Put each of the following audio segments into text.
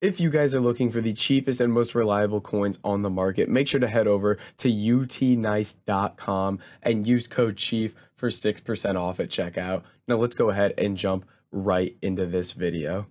If you guys are looking for the cheapest and most reliable coins on the market, make sure to head over to utnice.com and use code CHIEF for 6% off at checkout. Now let's go ahead and jump right into this video.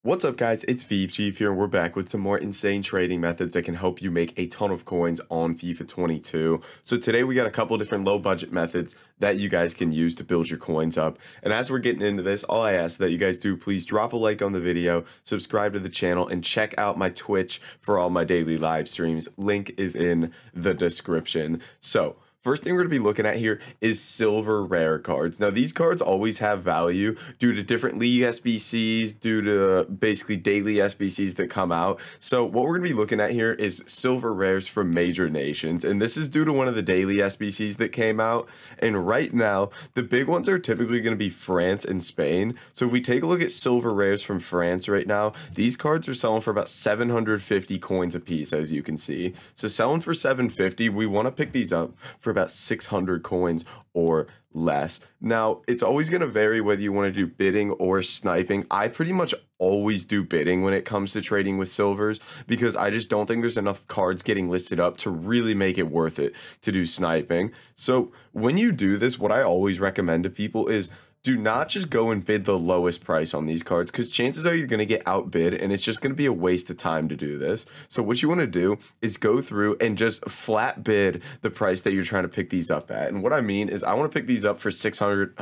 What's up guys, it's FIFA Chief here and we're back with some more insane trading methods that can help you make a ton of coins on FIFA 22. So today we got a couple different low budget methods that you guys can use to build your coins up. And as we're getting into this, all I ask that you guys do, please drop a like on the video, subscribe to the channel, and check out my Twitch for all my daily live streams. Link is in the description. So first thing we're going to be looking at here is silver rare cards. Now, these cards always have value due to different league SBCs, due to basically daily SBCs that come out. So what we're going to be looking at here is silver rares from major nations. And this is due to one of the daily SBCs that came out. And right now, the big ones are typically going to be France and Spain. So if we take a look at silver rares from France right now, these cards are selling for about 750 coins a piece, as you can see. So selling for 750, we want to pick these up for about 600 coins or less. Now, it's always going to vary whether you want to do bidding or sniping. I pretty much always do bidding when it comes to trading with silvers because I just don't think there's enough cards getting listed up to really make it worth it to do sniping. So when you do this, what I always recommend to people is do not just go and bid the lowest price on these cards because chances are you're going to get outbid and it's just going to be a waste of time to do this. So what you want to do is go through and just flat bid the price that you're trying to pick these up at. And what I mean is I want to pick these up for 600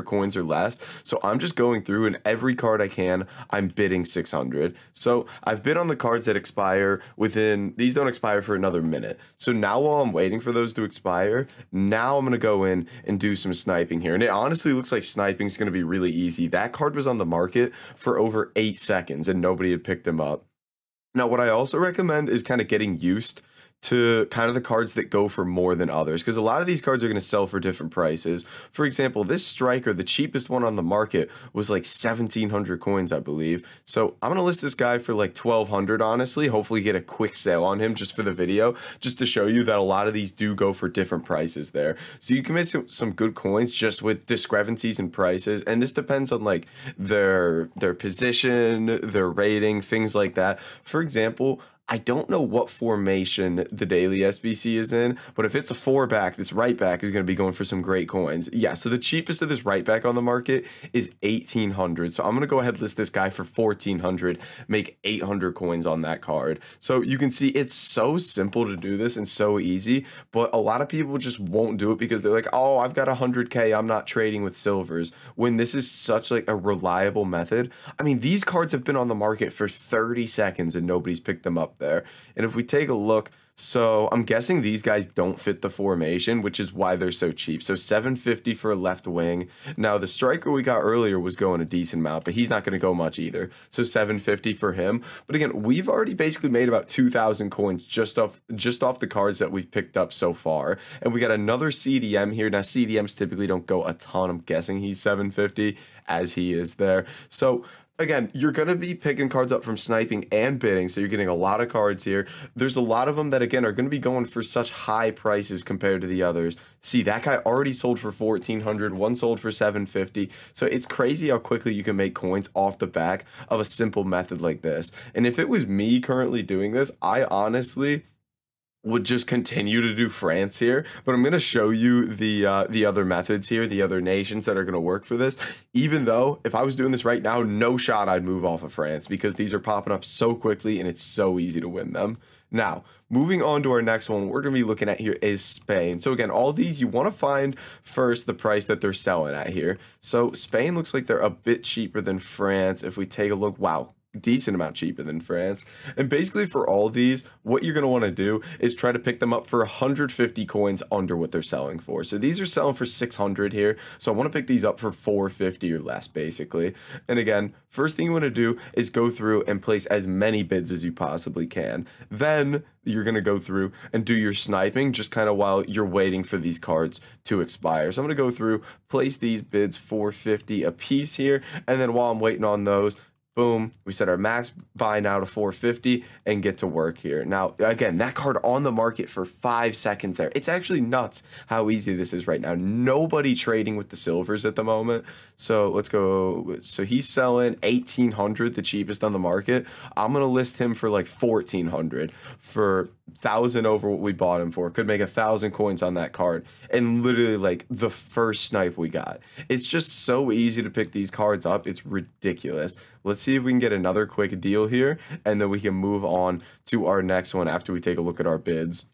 coins or less. So I'm just going through and every card I can, I'm bidding 600. So I've bid on the cards that expire within, these don't expire for another minute. So now while I'm waiting for those to expire, now I'm going to go in and do some sniping here. And it honestly looks like sniping is going to be really easy. That card was on the market for over 8 seconds and nobody had picked him up. Now, what I also recommend is kind of getting used to kind of the cards that go for more than others, because a lot of these cards are going to sell for different prices. For example, this striker, the cheapest one on the market, was like 1,700 coins, I believe. So I'm going to list this guy for like 1,200, honestly. Hopefully get a quick sale on him just for the video, just to show you that a lot of these do go for different prices there. So you can make some good coins just with discrepancies in prices. And this depends on like their position, their rating, things like that. For example, I don't know what formation the daily SBC is in, but if it's a 4-back, this right back is going to be going for some great coins. Yeah, so the cheapest of this right back on the market is 1,800. So I'm going to go ahead and list this guy for 1,400, make 800 coins on that card. So you can see it's so simple to do this and so easy, but a lot of people just won't do it because they're like, oh, I've got 100K, I'm not trading with silvers. When this is such like a reliable method. I mean, these cards have been on the market for 30 seconds and nobody's picked them up there. And if we take a look, so I'm guessing these guys don't fit the formation, which is why they're so cheap. So 750 for a left wing. Now the striker we got earlier was going a decent amount, but he's not going to go much either. So 750 for him. But again, we've already basically made about 2,000 coins just off the cards that we've picked up so far. And we got another CDM here. Now CDMs typically don't go a ton. I'm guessing he's 750 as he is there. So again, you're going to be picking cards up from sniping and bidding, so you're getting a lot of cards here. There's a lot of them that, again, are going to be going for such high prices compared to the others. See, that guy already sold for 1,400, one sold for 750. So it's crazy how quickly you can make coins off the back of a simple method like this. And if it was me currently doing this, I honestly would just continue to do France here, but I'm going to show you the other methods here, the other nations that are going to work for this. Even though if I was doing this right now, no shot I'd move off of France because these are popping up so quickly and it's so easy to win them. Now, moving on to our next one, we're going to be looking at here is Spain. So again, all these, you want to find first the price that they're selling at here. So Spain looks like they're a bit cheaper than France. If we take a look, wow, decent amount cheaper than France. And basically for all these, what you're going to want to do is try to pick them up for 150 coins under what they're selling for. So these are selling for 600 here. So I want to pick these up for 450 or less basically. And again, first thing you want to do is go through and place as many bids as you possibly can. Then you're going to go through and do your sniping just kind of while you're waiting for these cards to expire. So I'm going to go through, place these bids 450 a piece here. And then while I'm waiting on those, Boom, we set our max buy now to 450 and get to work here. Now, again, that card on the market for 5 seconds there. It's actually nuts how easy this is right now. Nobody trading with the silvers at the moment. So let's go. So he's selling 1,800, the cheapest on the market. I'm going to list him for like 1,400 for 1,000 over what we bought him for. Could make 1,000 coins on that card. And literally like the first snipe we got. It's just so easy to pick these cards up. It's ridiculous. Let's see if we can get another quick deal here, and then we can move on to our next one after we take a look at our bids.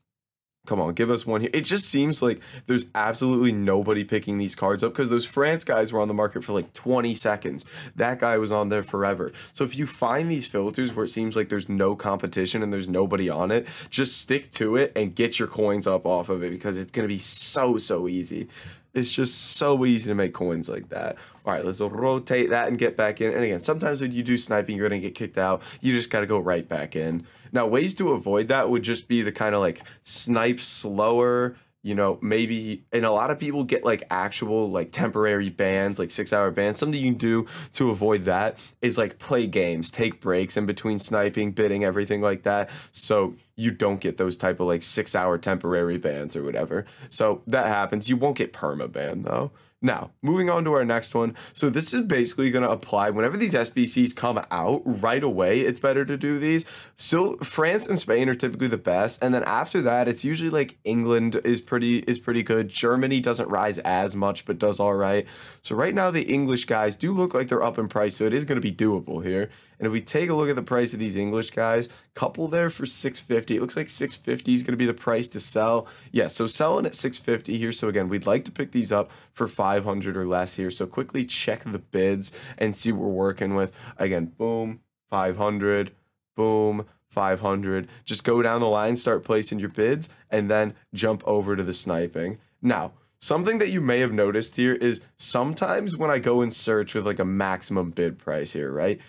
Come on, give us one here. It just seems like there's absolutely nobody picking these cards up because those France guys were on the market for like 20 seconds. That guy was on there forever. So if you find these filters where it seems like there's no competition and there's nobody on it, just stick to it and get your coins up off of it because it's going to be so easy. It's just so easy to make coins like that. All right, let's rotate that and get back in. And again, sometimes when you do sniping, you're going to get kicked out. You just got to go right back in. Now, ways to avoid that would just be to kind of like snipe slower, you know, maybe, and a lot of people get like actual like temporary bans, like 6-hour bans. Something you can do to avoid that is like play games, take breaks in between sniping, bidding, everything like that. So you don't get those type of like 6-hour temporary bans or whatever. So that happens. You won't get perma ban though. Now, moving on to our next one. So this is basically going to apply whenever these SBCs come out right away. It's better to do these. So France and Spain are typically the best. And then after that, it's usually like England is pretty good. Germany doesn't rise as much, but does all right. So right now, the English guys do look like they're up in price. So it is going to be doable here. And if we take a look at the price of these English guys, couple there for 650. It looks like 650 is going to be the price to sell. Yeah, so selling at 650 here. So again, we'd like to pick these up for 500 or less here. So quickly check the bids and see what we're working with. Again, boom, 500, boom, 500. Just go down the line, start placing your bids, and then jump over to the sniping. Now, something that you may have noticed here is sometimes when I go and search with like a maximum bid price here, right?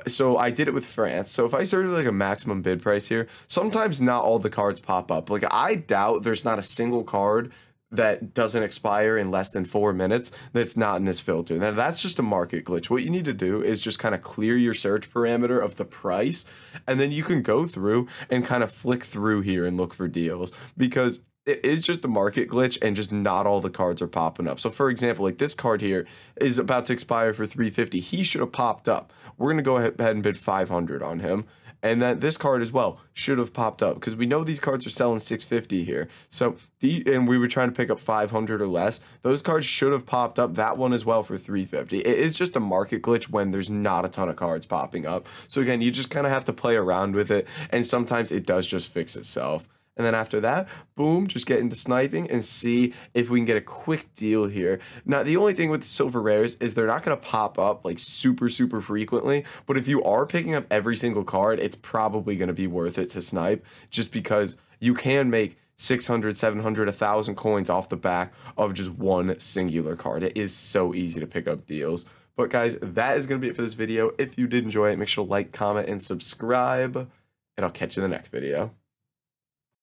So I did it with France. So if I started like a maximum bid price here, sometimes not all the cards pop up. Like I doubt there's not a single card that doesn't expire in less than 4 minutes that's not in this filter. Now that's just a market glitch. What you need to do is just kind of clear your search parameter of the price, and then you can go through and kind of flick through here and look for deals, because it is just a market glitch and just not all the cards are popping up. So for example, like this card here is about to expire for 350. He should have popped up. We're going to go ahead and bid 500 on him. And then this card as well should have popped up because we know these cards are selling 650 here. So and we were trying to pick up 500 or less. Those cards should have popped up. That one as well for 350. It is just a market glitch when there's not a ton of cards popping up. So again, you just kind of have to play around with it. And sometimes it does just fix itself. And then after that, boom, just get into sniping and see if we can get a quick deal here. Now, the only thing with the silver rares is they're not going to pop up like super frequently. But if you are picking up every single card, it's probably going to be worth it to snipe, just because you can make 600, 700, 1,000 coins off the back of just one singular card. It is so easy to pick up deals. But guys, that is going to be it for this video. If you did enjoy it, make sure to like, comment, and subscribe. And I'll catch you in the next video.